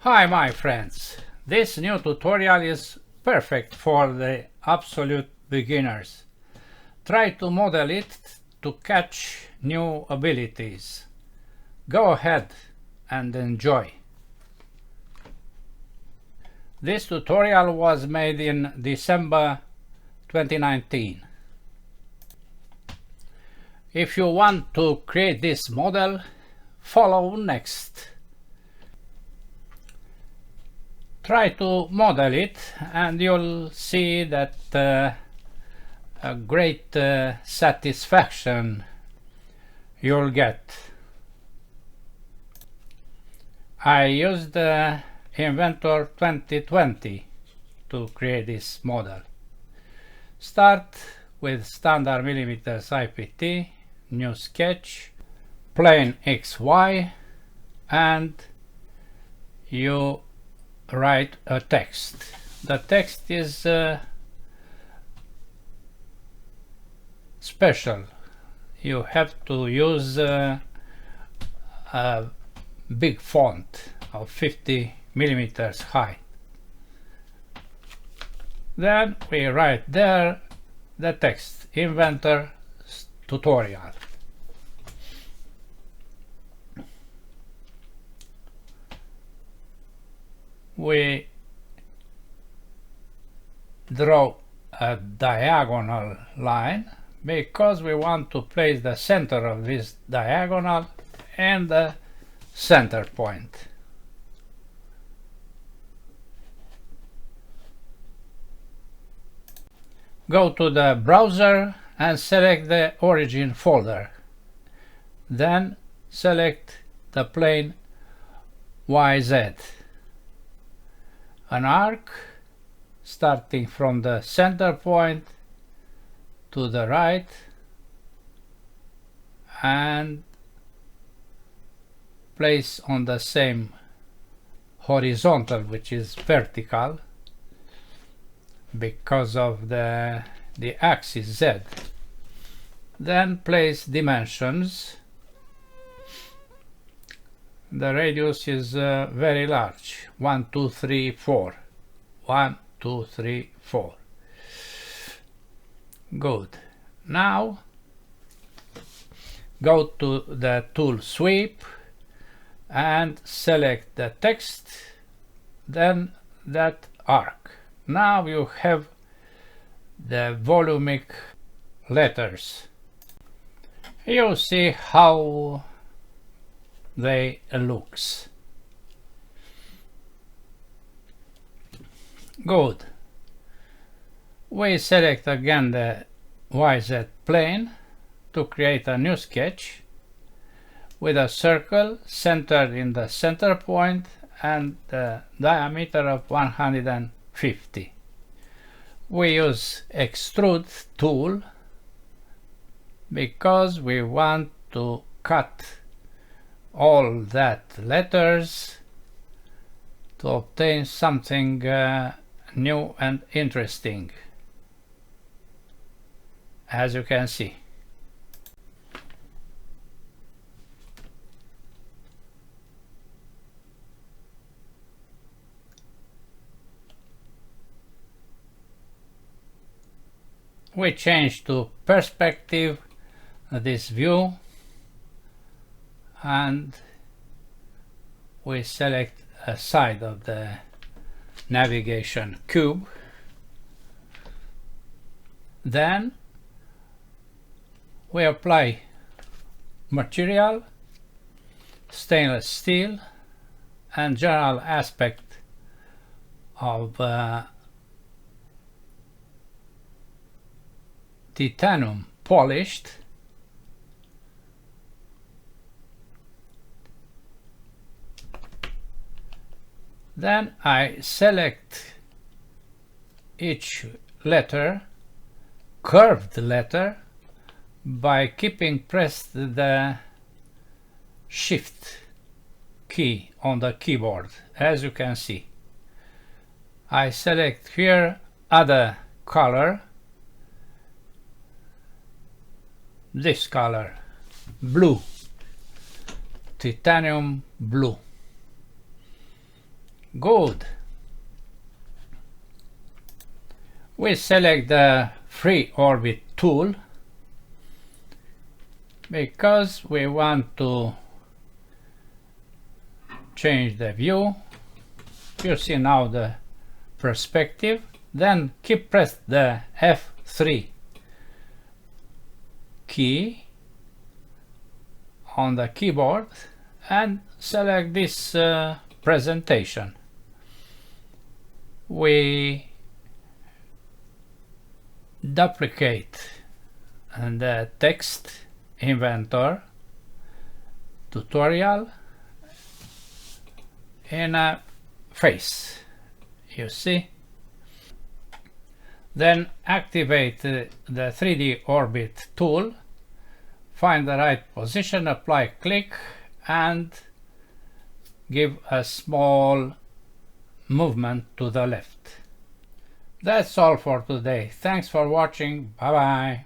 Hi my friends, this new tutorial is perfect for the absolute beginners. Try to model it to catch new abilities. Go ahead and enjoy. This tutorial was made in December 2019. If you want to create this model, follow next. Try to model it and you'll see that a great satisfaction you'll get. I used Inventor 2020 to create this model. Start with standard millimeters IPT, new sketch, plane XY, and you write a text. The text is special. You have to use a big font of 50 millimeters high. Then we write there the text, Inventor tutorial. We draw a diagonal line because we want to place the center of this diagonal and the center point. Go to the browser and select the origin folder. Then select the plane YZ. An arc starting from the center point to the right and place on the same horizontal, which is vertical because of the axis Z. Then place dimensions. The radius is very large, 1, 2, 3, 4. 1, 2, 3, 4. Good. Now go to the tool sweep and select the text, then that arc. Now you have the VOLUMIC letters. You see how they looks. Good. We select again the YZ plane to create a new sketch with a circle centered in the center point and the diameter of 150. We use extrude tool because we want to cut all that letters to obtain something new and interesting, as you can see. We change to perspective this view and we select a side of the navigation cube. Then we apply material, stainless steel, and general aspect of titanium polished. Then I select each letter, curved letter, by keeping pressed the Shift key on the keyboard, as you can see. I select here other color, this color, blue, titanium blue. Good. We select the free orbit tool because we want to change the view. You see now the perspective. Then keep pressed the F3 key on the keyboard and select this presentation. We duplicate the text Inventor tutorial in a face, you see. Then activate the 3D orbit tool, find the right position, apply click, and give a small movement to the left. That's all for today. Thanks for watching. Bye bye.